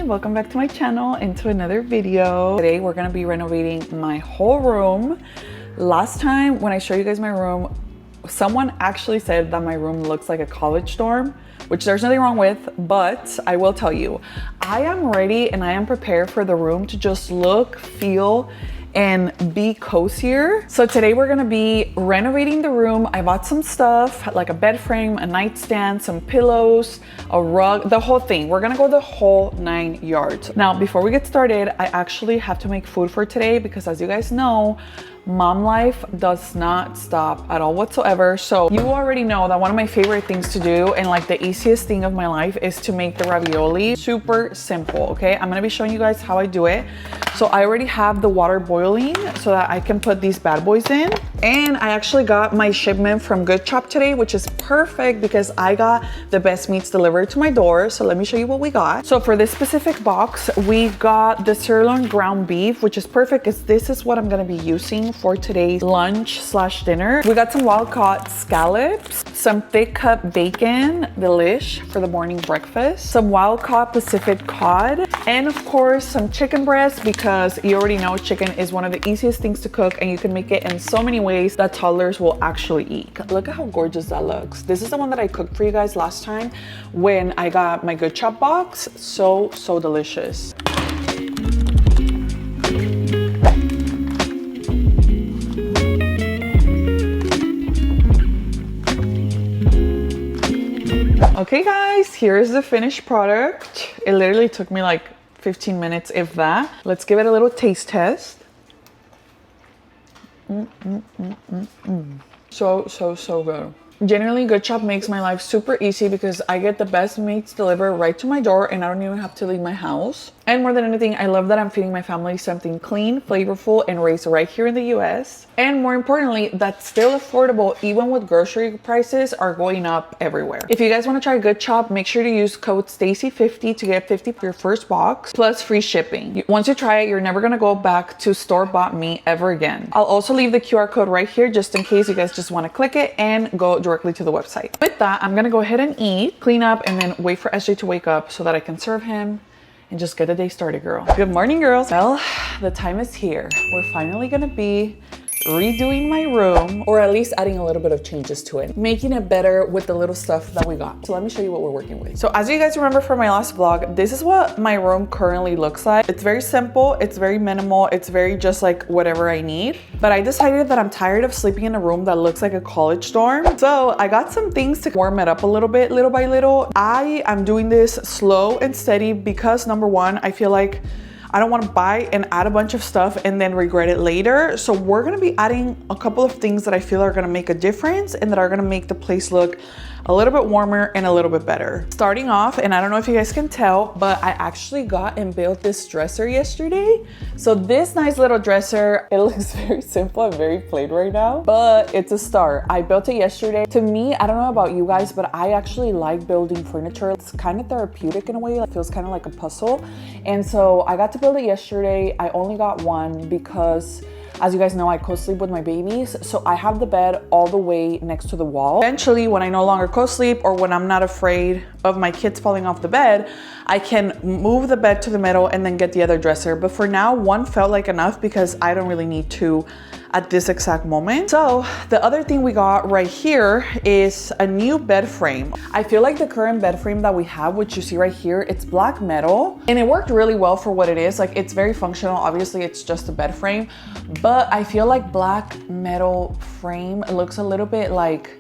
welcome back to my channel and to another video. Today we're gonna be renovating my whole room. Last time when I showed you guys my room, someone actually said that my room looks like a college dorm, which there's nothing wrong with, but I will tell you, I am ready and I am prepared for the room to just look, feel, and be cozier. So today we're gonna be renovating the room. I bought some stuff like a bed frame, a nightstand, some pillows, a rug, the whole thing. We're gonna go the whole 9 yards. Now, before we get started, I actually have to make food for today because as you guys know, mom life does not stop at all whatsoever. So you already know that one of my favorite things to do and like the easiest thing of my life is to make the ravioli. Super simple, okay? I'm gonna be showing you guys how I do it. So I already have the water boiling so that I can put these bad boys in. And I actually got my shipment from Good Chop today, which is perfect because I got the best meats delivered to my door. So let me show you what we got. So for this specific box, we got the sirloin ground beef, which is perfect because this is what I'm gonna be using for today's lunch slash dinner. We got some wild caught scallops, some thick cut bacon, delish for the morning breakfast, some wild caught Pacific cod, and of course some chicken breast because you already know chicken is one of the easiest things to cook and you can make it in so many ways that toddlers will actually eat. Look at how gorgeous that looks. This is the one that I cooked for you guys last time when I got my Good Chop box. So delicious. Okay guys, here's the finished product. It literally took me like 15 minutes, if that. Let's give it a little taste test. So good. Generally, Good Chop makes my life super easy because I get the best meats delivered right to my door and I don't even have to leave my house. And more than anything, I love that I'm feeding my family something clean, flavorful, and raised right here in the US. And more importantly, that's still affordable even with grocery prices are going up everywhere. If you guys want to try Good Chop, make sure to use code STACY50 to get 50 for your first box plus free shipping. Once you try it, you're never gonna go back to store-bought meat ever again. I'll also leave the QR code right here just in case you guys just want to click it and go directly to the website. With that, I'm gonna go ahead and eat, clean up, and then wait for SJ to wake up so that I can serve him and just get the day started, girl. Good morning, girls. Well, the time is here. We're finally gonna be redoing my room, or at least adding a little bit of changes to it, making it better with the little stuff that we got. So let me show you what we're working with. So as you guys remember from my last vlog, this is what my room currently looks like. It's very simple, it's very minimal, it's very just like whatever I need. But I decided that I'm tired of sleeping in a room that looks like a college dorm. So I got some things to warm it up a little bit, little by little. I am doing this slow and steady because number one, I feel like I don't want to buy and add a bunch of stuff and then regret it later. So we're going to be adding a couple of things that I feel are going to make a difference and that are going to make the place look a little bit warmer and a little bit better. Starting off, and I don't know if you guys can tell, but I actually got and built this dresser yesterday. So this nice little dresser, it looks very simple and very plain right now, but it's a start. I built it yesterday. To me, I don't know about you guys, but I actually like building furniture. It's kind of therapeutic in a way. It feels kind of like a puzzle. And so I got to build it yesterday. I only got one because as you guys know, I co-sleep with my babies. So I have the bed all the way next to the wall. Eventually, when I no longer co-sleep or when I'm not afraid of my kids falling off the bed, I can move the bed to the middle and then get the other dresser. But for now, one felt like enough because I don't really need two at this exact moment. So the other thing we got right here is a new bed frame. I feel like the current bed frame that we have, which you see right here, it's black metal and it worked really well for what it is. Like it's very functional. Obviously it's just a bed frame, but I feel like black metal frame looks a little bit like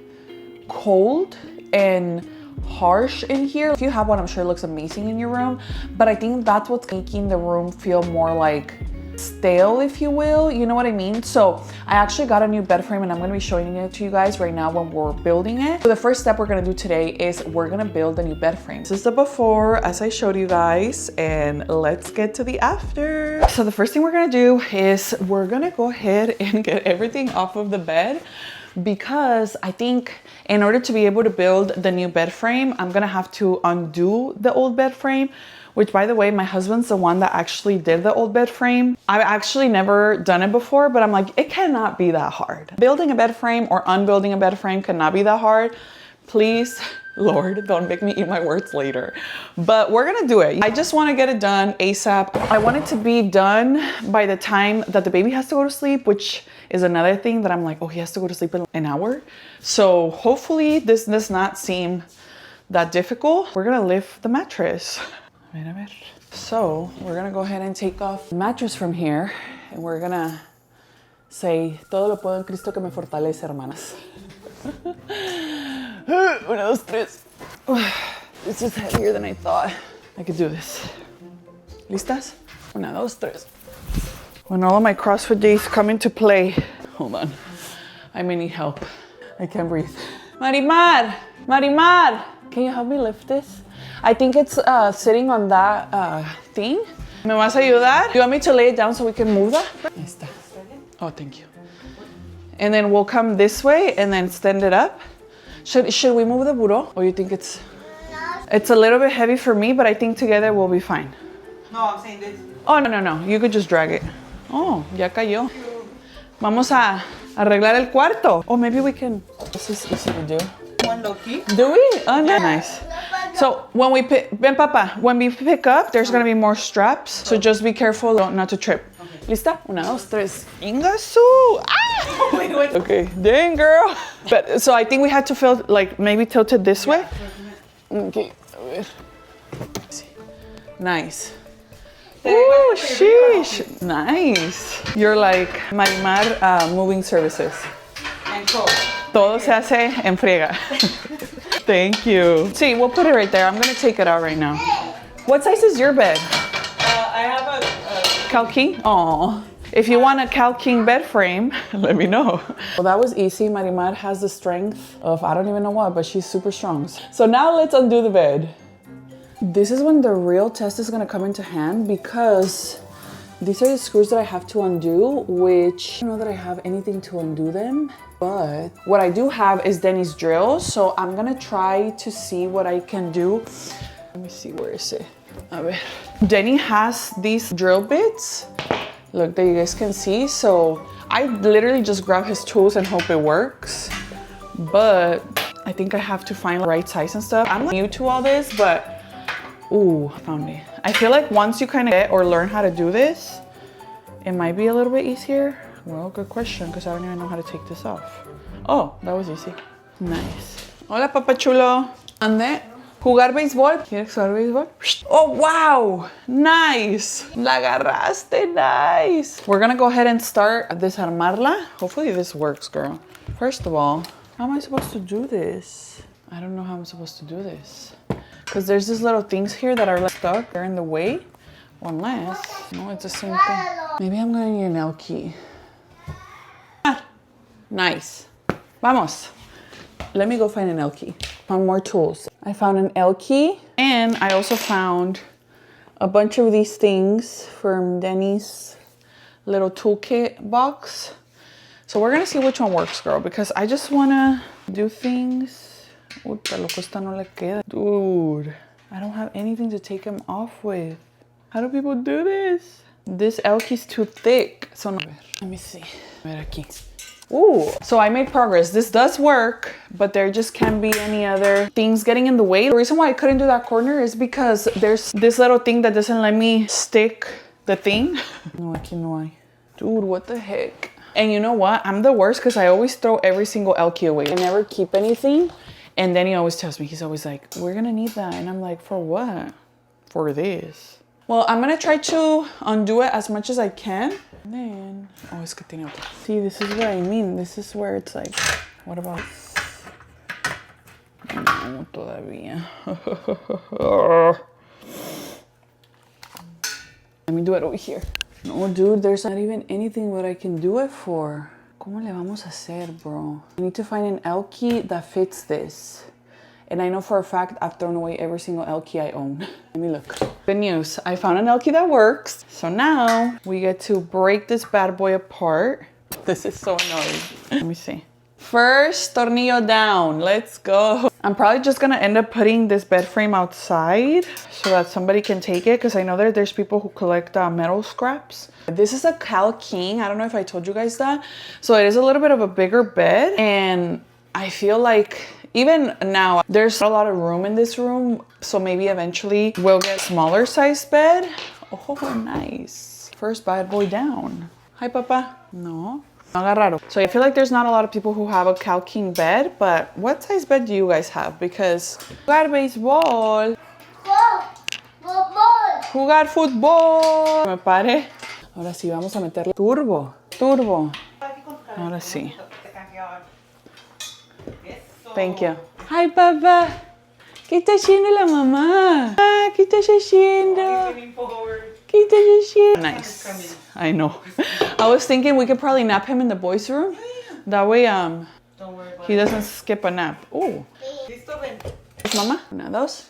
cold and harsh in here. If you have one, I'm sure it looks amazing in your room, but I think that's what's making the room feel more like stale, if you will, you know what I mean? So I actually got a new bed frame and I'm going to be showing it to you guys right now when we're building it. So the first step we're going to do today is we're going to build a new bed frame. This is the before as I showed you guys, and let's get to the after. So the first thing we're going to do is we're going to go ahead and get everything off of the bed because I think in order to be able to build the new bed frame, I'm going to have to undo the old bed frame, which by the way, my husband's the one that actually did the old bed frame. I've actually never done it before, but I'm like, it cannot be that hard. Building a bed frame or unbuilding a bed frame cannot be that hard. Please Lord, don't make me eat my words later. But we're gonna do it. I just wanna get it done ASAP. I want it to be done by the time that the baby has to go to sleep, which is another thing that I'm like, oh, he has to go to sleep in an hour. So hopefully this does not seem that difficult. We're gonna lift the mattress. So we're gonna go ahead and take off the mattress from here, and we're gonna say, todo lo puedo en Cristo que me fortalece, hermanas. Una, dos, tres. This is heavier than I thought. I could do this. ¿Listas? Una, dos, tres. When all of my CrossFit days come into play. Hold on. I may need help. I can't breathe. Marimar! Marimar! Can you help me lift this? I think it's sitting on that thing. ¿Me vas a ayudar? You want me to lay it down so we can move that? Ahí está. Oh, thank you. And then we'll come this way and then stand it up. Should we move the burro? Or you think it's a little bit heavy for me, but I think together we'll be fine. No, I'm saying this. Oh, no. You could just drag it. Oh, ya cayó. Vamos a arreglar el cuarto. Oh, maybe we can. This is easy to do. One low key. Do we? Oh, nice. So when we pick, when we pick up, there's gonna be more straps. So just be careful not to trip. Okay. ¿Lista? Una, dos, tres. Ingasu! Ah! Wait. Okay, dang girl. But so I think we had to feel like maybe tilted this way. Okay. Nice. Ooh, sheesh. Nice. You're like Marimar moving services. And cold. Todo se hace en friega. Thank you. See, we'll put it right there. I'm gonna take it out right now. What size is your bed? I have a Cal King? Aw. If you want a Cal King bed frame, let me know. Well, that was easy. Marimar has the strength of, I don't even know what, but she's super strong. So now let's undo the bed. This is when the real test is gonna come into hand, because these are the screws that I have to undo, which I don't know that I have anything to undo them. But what I do have is Denny's drills, so I'm gonna try to see what I can do. Let me see, where is it? A ver. Denny has these drill bits, look, that you guys can see. So I literally just grab his tools and hope it works. But I think I have to find the right size and stuff. I'm new to all this, but ooh, I found it. I feel like once you kind of get or learn how to do this, it might be a little bit easier. Well, good question, because I don't even know how to take this off. Oh, that was easy. Nice. Hola, papachulo. Ande, jugar béisbol. ¿Quieres jugar béisbol? Oh, wow. Nice. La agarraste. Nice. We're gonna go ahead and start desarmarla. Hopefully this works, girl. First of all, how am I supposed to do this? I don't know how I'm supposed to do this. Because there's these little things here that are like stuck. They're in the way. Unless, no, it's the same thing. Maybe I'm gonna need an L key. Nice. Vamos. Let me go find an L key. Found more tools. I found an L key, and I also found a bunch of these things from Denny's little toolkit box. So we're gonna see which one works, girl, because I just wanna do things. Puta, loco, esta no le queda. Dude, I don't have anything to take them off with. How do people do this? This L key's too thick. So no. Let me see. A ver aquí. Ooh, so I made progress. This does work, but there just can't be any other things getting in the way. The reason why I couldn't do that corner is because there's this little thing that doesn't let me stick the thing. No, aquí no hay. Dude, what the heck? And you know what? I'm the worst because I always throw every single L key away. I never keep anything. And then he always tells me, he's always like, we're gonna need that. And I'm like, for what? For this. Well, I'm gonna try to undo it as much as I can. And then, oh, es que tiene otro. See, this is what I mean. This is where it's like, what about? No, todavía. Let me do it over here. No, dude, there's not even anything what I can do it for. ¿Cómo le vamos a hacer, bro? I need to find an L key that fits this. And I know for a fact I've thrown away every single L key I own. Let me look. Good news, I found an L key that works. So now we get to break this bad boy apart. This is so annoying. Let me see. First tornillo down, let's go. I'm probably just gonna end up putting this bed frame outside so that somebody can take it, because I know that there's people who collect metal scraps. This is a Cal King, I don't know if I told you guys that. So it is a little bit of a bigger bed, and I feel like Even now, there's a lot of room in this room, so maybe eventually we'll get a smaller size bed. Oh, nice. First bad boy down. Hi, Papa. No. Agarraro. So I feel like there's not a lot of people who have a Cal King bed, but what size bed do you guys have? Because jugar béisbol. Jugar fútbol. Me pare. Ahora sí, vamos a meterle turbo. Turbo. Ahora sí. Thank you. Hi, Papa. ¿Qué está haciendo la mamá? Ah, ¿qué estás haciendo? ¿Qué estás haciendo? Nice. I know. I was thinking we could probably nap him in the boys' room. That way, Don't worry about he doesn't skip a nap. Oh. Listo, ven. Mama. Una, dos.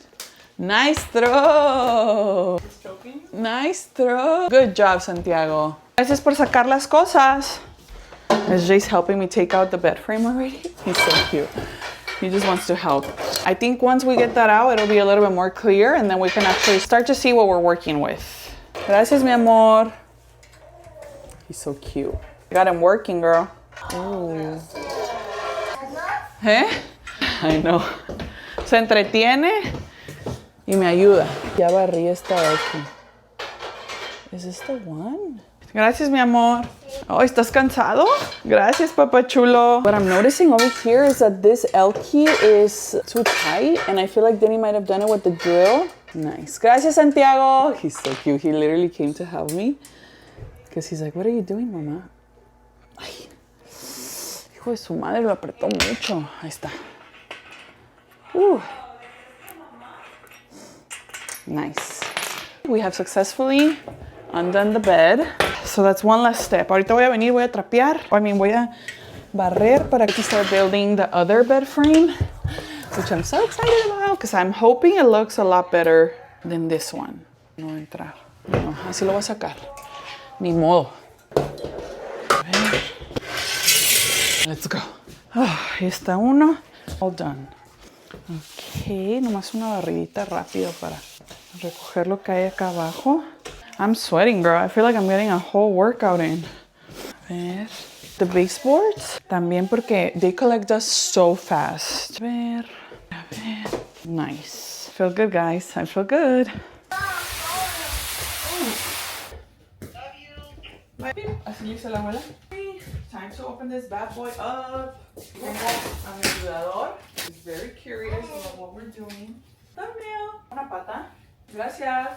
Nice throw. It's choking. Nice throw. Good job, Santiago. Gracias por sacar las cosas. SJ's helping me take out the bed frame already. He's so cute. He just wants to help. I think once we get that out, it'll be a little bit more clear and then we can actually start to see what we're working with. Gracias, mi amor. He's so cute. Got him working, girl. Ooh. ¿Eh? I know. Se entretiene y me ayuda. Ya barrí esta de aquí. Is this the one? Gracias, mi amor. Oh, ¿estás cansado? Gracias, Papa Chulo. What I'm noticing over here is that this L key is too tight, and I feel like Denny might have done it with the drill. Nice. Gracias, Santiago. He's so cute. He literally came to help me. Because he's like, what are you doing, mamá? Ay. Hijo de su madre, lo apretó mucho. Ahí está. Nice. We have successfully undone the bed. So that's one last step. Ahorita voy a venir, voy a trapear. Voy a barrer para que start building the other bed frame, which I'm so excited about because I'm hoping it looks a lot better than this one. No va a entrar. No, así lo voy a sacar. Ni modo. A ver. Let's go. Oh, ahí está uno. All done. Ok, nomás una barridita rápido para recoger lo que hay acá abajo. I'm sweating, girl. I feel like I'm getting a whole workout in. A ver. The baseboards, también porque they collect dust so fast. A ver. Nice. Feel good, guys. I feel good. Así dice la abuela. Time to open this bad boy up. Tengo a mi ayudador. He's very curious about what we're doing. Thumbnail. Una pata. Gracias.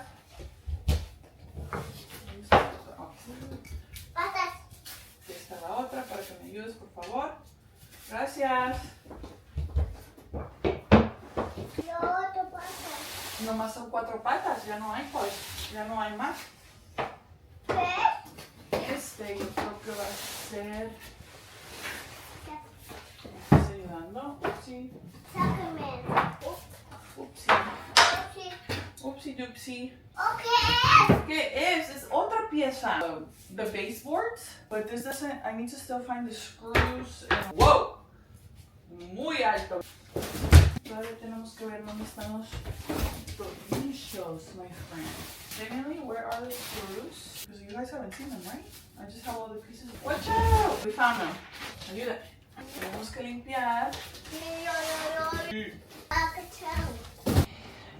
Patas. Aquí está la otra para que me ayudes, por favor. Gracias. Otro patas. Nomás son 4 patas, ya no hay pues, ya no hay más. ¿Qué? Yo creo que va a ser. ¿Me estás ayudando? Upsi. Sácame. Upsi. Sí. Upsi doopsie. Okay. ¿Qué es? Es otra pieza. The baseboards, but this doesn't. I need to still find the screws. Whoa! Muy alto. Todavía tenemos que ver dónde están los tornillos, my friend. Genuinely, where are the screws? Because you guys haven't seen them, right? I just have all the pieces. Watch out! We found them. Ayuda. Tenemos que limpiar.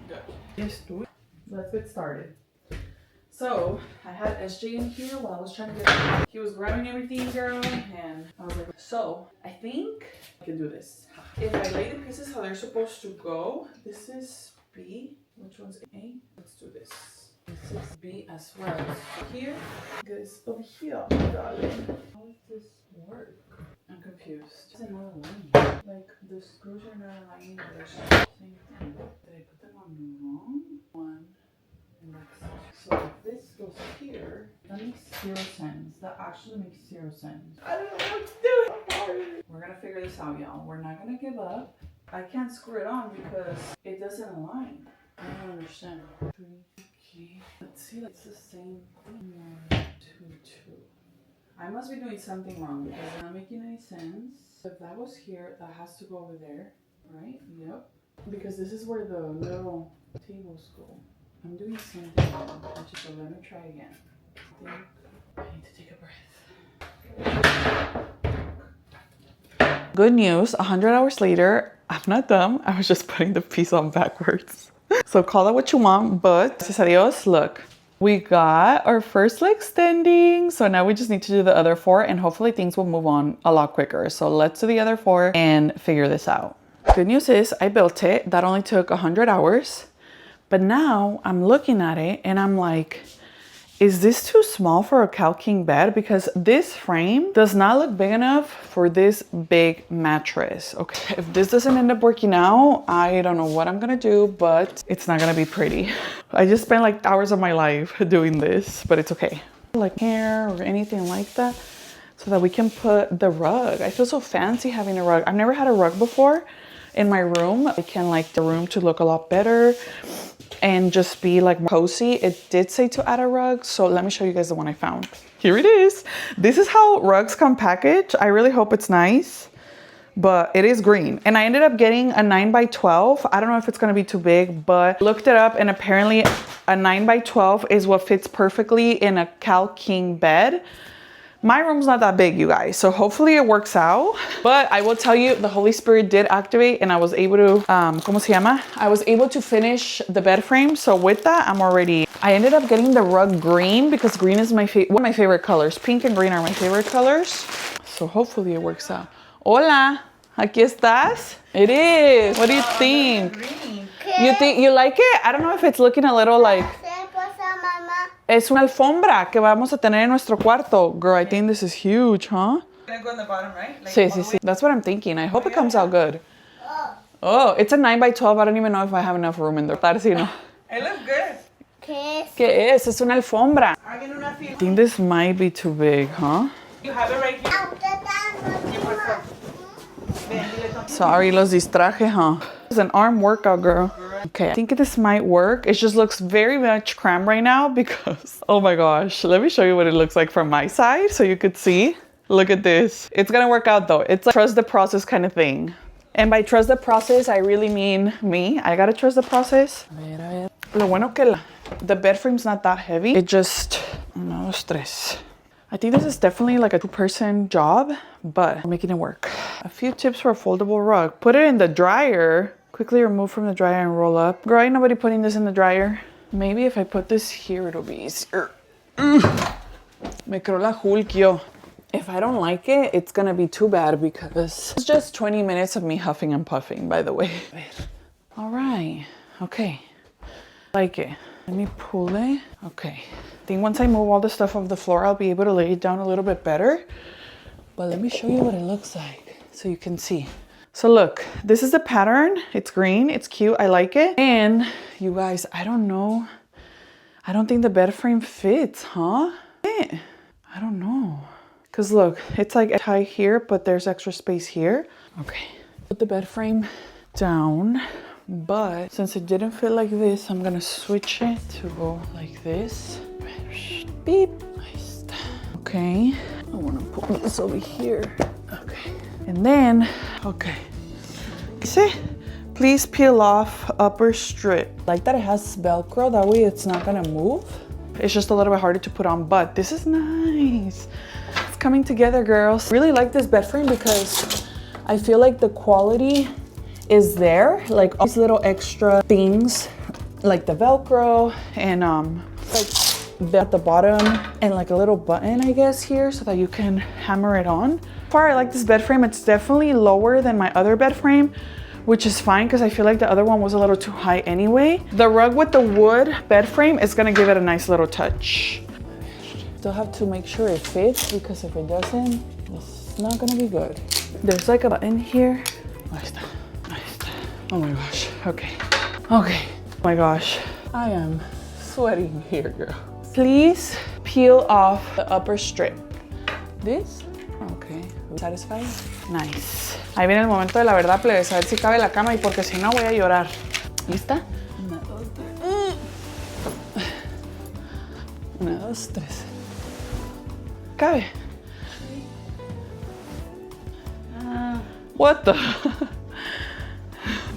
Good. Yes, do it. Let's get started. So, I had SJ in here while I was trying to get. He was grabbing everything, girl, and I was like, so, I think I can do this. If I lay the pieces how they're supposed to go, this is B. Which one's A? Let's do this. This is B as well. Here, this over here, darling. How does this work? I'm confused. It's another line. Like, the screws are not aligning with their same thing. Did I put them on the wrong one? So if this goes here, that makes 0 sense. That actually makes 0 sense. I don't know what to do. We're gonna figure this out, y'all. We're not gonna give up. I can't screw it on because it doesn't align. I don't understand. 3, okay. Let's see, it's the same thing. 1, 2, 2. I must be doing something wrong because it's not making any sense. If that was here, that has to go over there, right? Yep. Because this is where the little tables go. I'm doing something wrong. So let me try again. I need to take a breath. Good news, 100 hours later, I'm not dumb. I was just putting the piece on backwards. So call that what you want, but gracias a Dios, look. We got our first leg standing. So now we just need to do the other 4 and hopefully things will move on a lot quicker. So let's do the other 4 and figure this out. Good news is I built it. That only took 100 hours. But now I'm looking at it and I'm like, is this too small for a Cal King bed? Because this frame does not look big enough for this big mattress. Okay, if this doesn't end up working out, I don't know what I'm gonna do, but it's not gonna be pretty. I just spent like hours of my life doing this, but it's okay. Like hair or anything like that, so that we can put the rug. I feel so fancy having a rug. I've never had a rug before in my room. I can like the room to look a lot better and just be like more cozy. It did say to add a rug, so let me show you guys the one I found. Here it is. This is how rugs come packaged. I really hope it's nice, but it is green. And I ended up getting a 9x12. I don't know if it's gonna be too big, but looked it up and apparently a 9x12 is what fits perfectly in a Cal King bed. My room's not that big, you guys, so hopefully it works out. But I will tell you, the Holy Spirit did activate and I was able to, ¿cómo se llama? I was able to finish the bed frame. So with that, I ended up getting the rug green because green is one of my favorite colors. Pink and green are my favorite colors. So hopefully it works out. Hola, aquí estás? It is. What do you think? You like it? I don't know if it's looking a little like... Es una alfombra que vamos a tener en nuestro cuarto. Girl, I think this is huge, huh? Gonna go on the bottom, right? Like Sí. That's what I'm thinking. I hope it comes out good. Oh, it's a 9x12. I don't even know if I have enough room in there. It looks good. ¿Qué es? Es una alfombra. Hagan una fila. I think this might be too big, huh? You have it right here. Sorry, los distraje, huh? It's an arm workout, girl. Okay, I think this might work. It just looks very much crammed right now because, oh my gosh. Let me show you what it looks like from my side so you could see. Look at this. It's gonna work out though. It's like trust the process kind of thing. And by trust the process, I really mean me. I gotta trust the process. Lo bueno que the bed frame's not that heavy. It just, uno, dos, tres. I think this is definitely like a 2-person job, but I'm making it work. A few tips for a foldable rug. Put it in the dryer. Quickly remove from the dryer and roll up. Girl, ain't nobody putting this in the dryer. Maybe if I put this here, it'll be easier. Me creo la Hulk, yo. If I don't like it, it's gonna be too bad because it's just 20 minutes of me huffing and puffing, by the way. All right, okay. Like it. Let me pull it. Okay. I think once I move all the stuff off the floor, I'll be able to lay it down a little bit better. But let me show you what it looks like so you can see. So look, this is the pattern. It's green, it's cute, I like it. And you guys, I don't know. I don't think the bed frame fits, huh? I don't know. Cause look, it's like tight here, but there's extra space here. Okay, put the bed frame down. But since it didn't fit like this, I'm gonna switch it to go like this. Beep. Nice. Okay, I wanna put this over here. Okay, and then, okay. See? Please peel off upper strip. Like that it has Velcro, that way it's not gonna move. It's just a little bit harder to put on, but this is nice. It's coming together, girls. Really like this bed frame because I feel like the quality is there. Like all these little extra things, like the Velcro and like at the bottom and like a little button, I guess, here so that you can hammer it on. I like this bed frame. It's definitely lower than my other bed frame, which is fine because I feel like the other one was a little too high anyway. The rug with the wood bed frame is gonna give it a nice little touch. Still have to make sure it fits because if it doesn't, it's not gonna be good. There's like a button here. Oh my gosh, okay. Okay, oh my gosh, I am sweating here, girl. Please peel off the upper strip. This? Okay, satisfied? Nice. Ahí viene el momento de la verdad, plebes, a ver si cabe la cama y porque si no voy a llorar. ¿Lista? 1, 2, 3. 1, 2, 3. ¿Cabe? What the?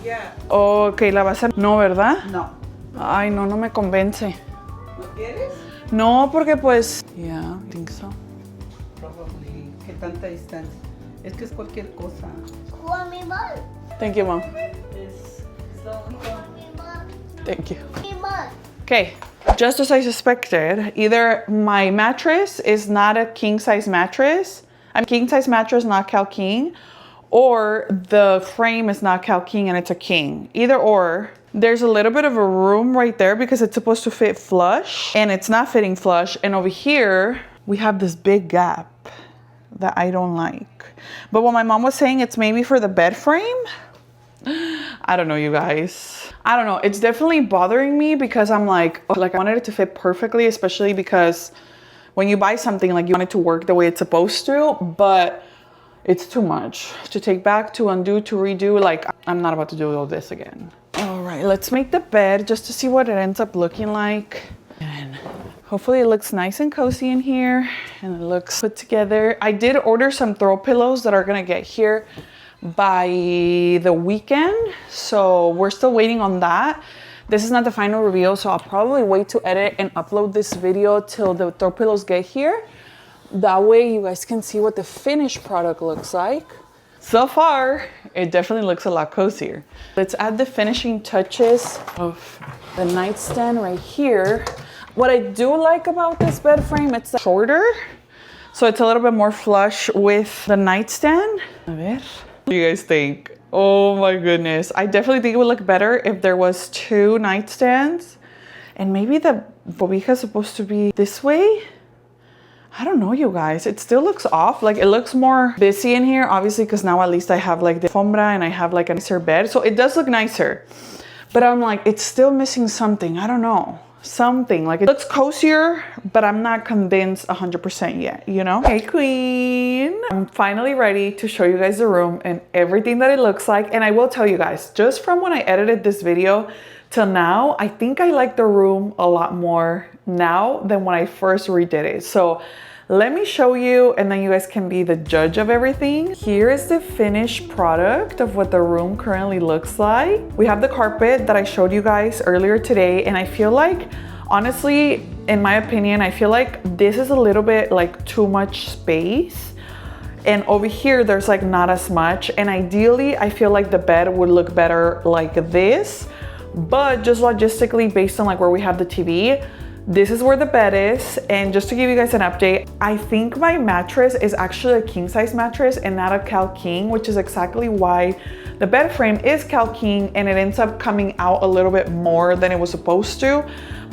Yeah. Ok, la base no, ¿verdad? No. Ay, no, no me convence. ¿No quieres? No, porque pues... Yeah, I think so. Probably. ¿Qué tanta distancia? Es que es cualquier cosa. Call me mom. Thank you, Mom. Es lo único. Call me mom. Thank you. Me mom. Okay, just as I suspected, either my mattress is not a king size mattress, I'm king size mattress, not Cal King, or the frame is not Cal King and it's a king. Either or. There's a little bit of a room right there because it's supposed to fit flush and it's not fitting flush. And over here, we have this big gap that I don't like. But what my mom was saying, it's maybe for the bed frame. I don't know, you guys. I don't know. It's definitely bothering me because I'm like I wanted it to fit perfectly, especially because when you buy something, like you want it to work the way it's supposed to, but it's too much to take back, to undo, to redo. Like, I'm not about to do all this again. All right, let's make the bed just to see what it ends up looking like. And hopefully it looks nice and cozy in here and it looks put together. I did order some throw pillows that are gonna get here by the weekend. So we're still waiting on that. This is not the final reveal, so I'll probably wait to edit and upload this video till the throw pillows get here. That way you guys can see what the finished product looks like. So far, it definitely looks a lot cozier. Let's add the finishing touches of the nightstand right here. What I do like about this bed frame, it's shorter, so it's a little bit more flush with the nightstand. A ver. What do you guys think? Oh my goodness. I definitely think it would look better if there was 2 nightstands and maybe the bobija is supposed to be this way. I don't know, you guys. It still looks off. Like, it looks more busy in here, obviously, because now at least I have like the alfombra and I have like a nicer bed. So it does look nicer. But I'm like, it's still missing something. I don't know. Something. Like, it looks cozier, but I'm not convinced 100% yet, you know? Hey, queen. I'm finally ready to show you guys the room and everything that it looks like. And I will tell you guys, just from when I edited this video till now, I think I like the room a lot more now than when I first redid it. So let me show you and then you guys can be the judge of everything. Here is the finished product of what the room currently looks like. We have the carpet that I showed you guys earlier today, and I feel like, honestly, in my opinion, I feel like this is a little bit like too much space. And over here, there's like not as much. And ideally, I feel like the bed would look better like this. But just logistically, based on like where we have the TV, this is where the bed is. And just to give you guys an update, I think my mattress is actually a king size mattress and not a Cal King, which is exactly why the bed frame is Cal King and it ends up coming out a little bit more than it was supposed to.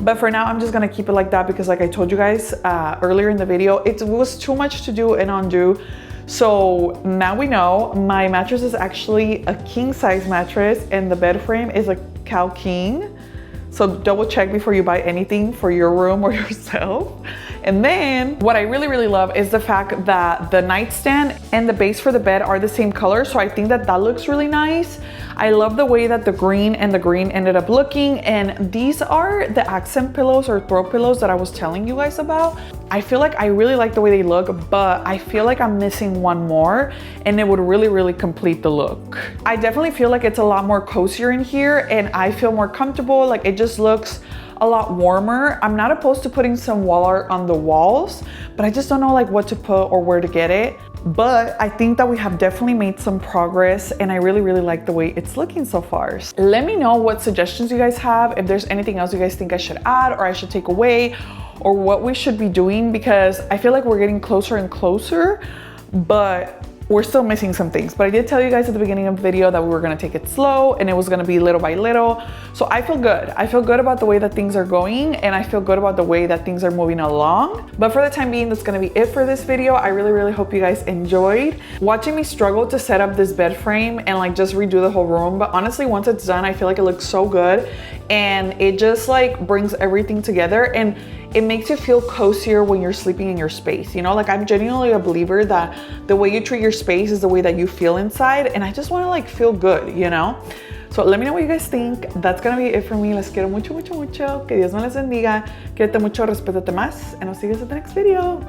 But for now, I'm just gonna keep it like that because, like I told you guys earlier in the video, it was too much to do and undo. So now we know my mattress is actually a king size mattress and the bed frame is a Cal King. So double check before you buy anything for your room or yourself. And then what I really love is the fact that the nightstand and the base for the bed are the same color. So I think that that looks really nice. I love the way that the green and the green ended up looking. And these are the accent pillows or throw pillows that I was telling you guys about. I feel like I really like the way they look, but I feel like I'm missing one more and it would really complete the look. I definitely feel like it's a lot more cozier in here and I feel more comfortable. Like, it just looks a lot warmer. I'm not opposed to putting some wall art on the walls, but I just don't know like what to put or where to get it. But I think that we have definitely made some progress and I really like the way it's looking so far. Let me know what suggestions you guys have, if there's anything else you guys think I should add or I should take away, or what we should be doing, because I feel like we're getting closer and closer, but we're still missing some things. But I did tell you guys at the beginning of the video that we were gonna take it slow and it was gonna be little by little. So I feel good. I feel good about the way that things are going and I feel good about the way that things are moving along. But for the time being, that's gonna be it for this video. I really hope you guys enjoyed watching me struggle to set up this bed frame and like just redo the whole room. But honestly, once it's done, I feel like it looks so good and it just like brings everything together and it makes you feel cozier when you're sleeping in your space, you know? Like, I'm genuinely a believer that the way you treat your space is the way that you feel inside, and I just wanna like feel good, you know? So let me know what you guys think. That's gonna be it for me. Les quiero mucho. Que Dios me les bendiga. Quédate mucho, respétate más, and I'll see you guys in the next video.